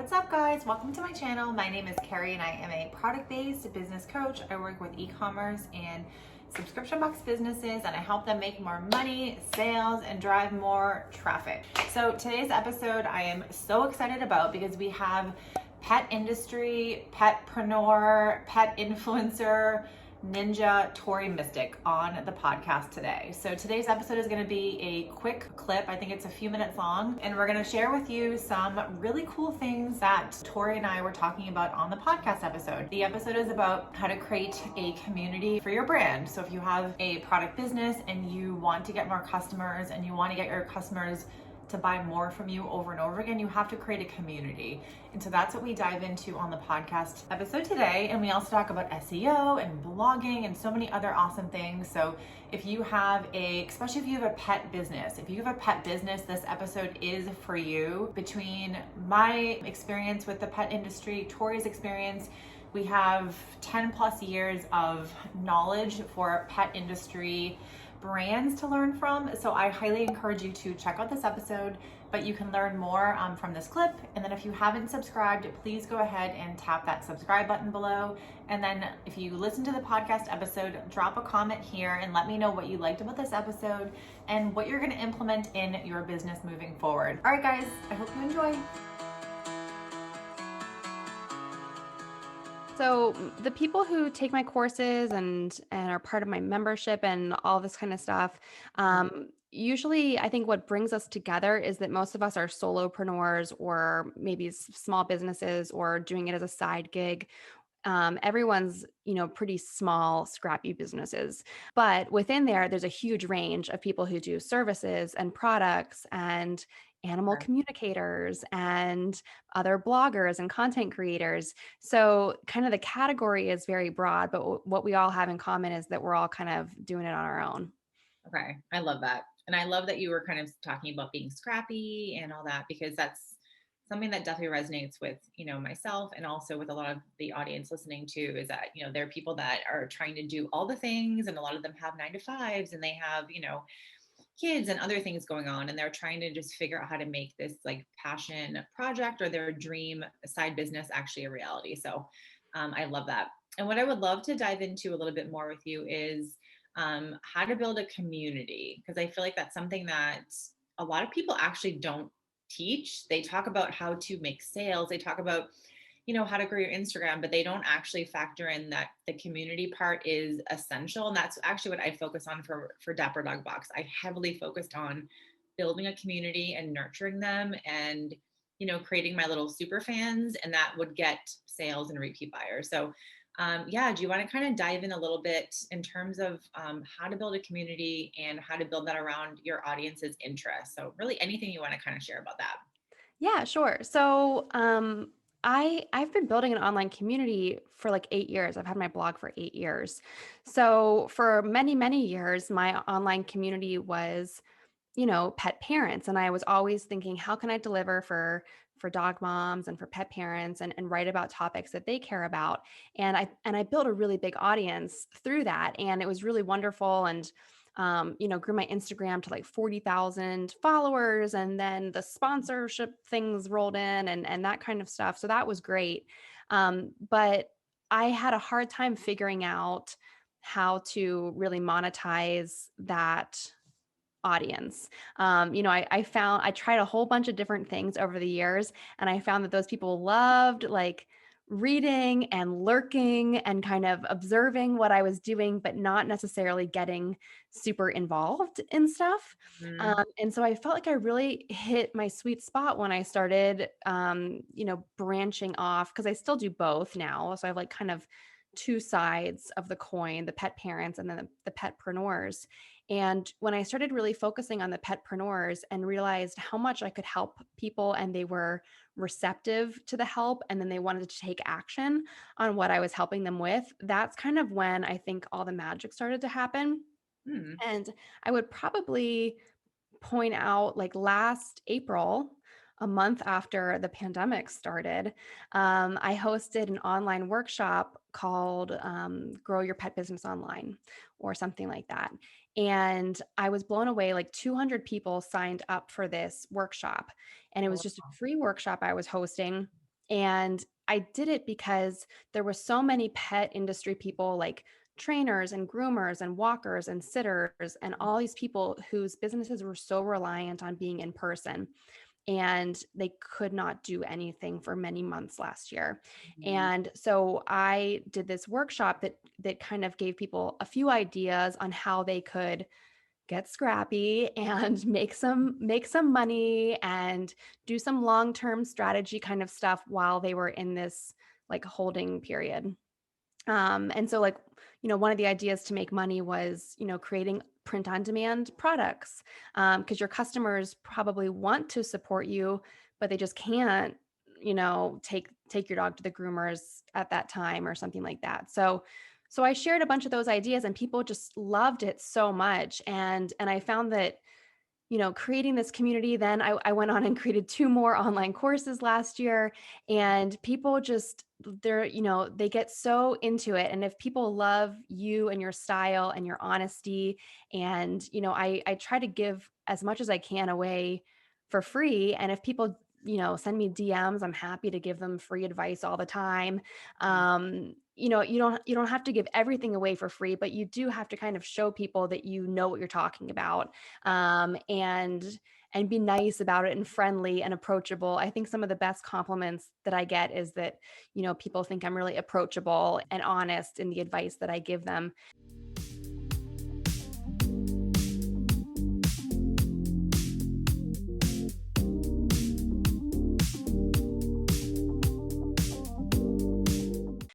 What's up, guys? Welcome to my channel. My name is Carrie and I am a product-based business coach. I work with e-commerce and subscription box businesses and I help them make more money, sales, and drive more traffic. So today's episode I am so excited about because we have pet industry, petpreneur, pet influencer, ninja Tori Mistick on the podcast today. So today's episode is going to be a quick clip. I think it's a few minutes long, and we're going to share with you some really cool things that Tori and I were talking about on the podcast episode. The episode is about how to create a community for your brand. So if you have a product business and you want to get more customers and you want to get your customers to buy more from you over and over again, you have to create a community. And so that's what we dive into on the podcast episode today. And we also talk about SEO and blogging and so many other awesome things. So if you have especially if you have a pet business, this episode is for you. Between my experience with the pet industry, Tori's experience, we have 10 plus years of knowledge for pet industry brands to learn from. So I highly encourage you to check out this episode, but you can learn more from this clip. And then if you haven't subscribed, please go ahead and tap that subscribe button below. And then if you listen to the podcast episode, drop a comment here and let me know what you liked about this episode and what you're going to implement in your business moving forward. All right, guys, I hope you enjoy. So the people who take my courses and are part of my membership and all this kind of stuff, usually I think what brings us together is that most of us are solopreneurs or maybe small businesses or doing it as a side gig. Everyone's, pretty small, scrappy businesses. But within there's a huge range of people who do services and products and animal communicators and other bloggers and content creators. So kind of the category is very broad, but what we all have in common is that we're all kind of doing it on our own. Okay. I love that. And I love that you were kind of talking about being scrappy and all that, because that's something that definitely resonates with, myself and also with a lot of the audience listening to, is that, there are people that are trying to do all the things, and a lot of them have 9-to-5s and they have, kids and other things going on, and they're trying to just figure out how to make this like passion project or their dream side business actually a reality. So I love that. And what I would love to dive into a little bit more with you is how to build a community, because I feel like that's something that a lot of people actually don't teach. They talk about how to make sales. They talk about how to grow your Instagram, but they don't actually factor in that the community part is essential. And that's actually what I focus on for Dapper Dog Box. I heavily focused on building a community and nurturing them and, creating my little super fans, and that would get sales and repeat buyers. So do you want to kind of dive in a little bit in terms of how to build a community and how to build that around your audience's interests? So really anything you want to kind of share about that. Yeah, sure. So I've been building an online community for like 8 years. I've had my blog for 8 years. So for many, many years, my online community was, pet parents. And I was always thinking, how can I deliver for dog moms and for pet parents and write about topics that they care about. And I built a really big audience through that. And it was really wonderful. And grew my Instagram to like 40,000 followers. And then the sponsorship things rolled in and that kind of stuff. So that was great. But I had a hard time figuring out how to really monetize that audience. I tried a whole bunch of different things over the years, and I found that those people loved like reading and lurking and kind of observing what I was doing, but not necessarily getting super involved in stuff. And so I felt like I really hit my sweet spot when I started, branching off, because I still do both now. So I have like kind of two sides of the coin, the pet parents and then the petpreneurs. And when I started really focusing on the petpreneurs and realized how much I could help people and they were receptive to the help and then they wanted to take action on what I was helping them with, that's kind of when I think all the magic started to happen. And I would probably point out like last April, a month after the pandemic started, I hosted an online workshop called Grow Your Pet Business Online or something like that. And I was blown away, like 200 people signed up for this workshop. And it was just a free workshop I was hosting. And I did it because there were so many pet industry people, like trainers and groomers and walkers and sitters and all these people whose businesses were so reliant on being in person, and they could not do anything for many months last year. Mhm. And so I did this workshop that kind of gave people a few ideas on how they could get scrappy and make some money and do some long-term strategy kind of stuff while they were in this like holding period. And so, like, one of the ideas to make money was, creating print on demand products, because your customers probably want to support you, but they just can't, take your dog to the groomers at that time or something like that. So I shared a bunch of those ideas, and people just loved it so much. And I found that, creating this community, then I went on and created two more online courses last year, and people just, they get so into it. And if people love you and your style and your honesty, and, I try to give as much as I can away for free. And if people, send me DMs, I'm happy to give them free advice all the time. You don't have to give everything away for free, but you do have to kind of show people that you know what you're talking about, and be nice about it and friendly and approachable. I think some of the best compliments that I get is that, people think I'm really approachable and honest in the advice that I give them.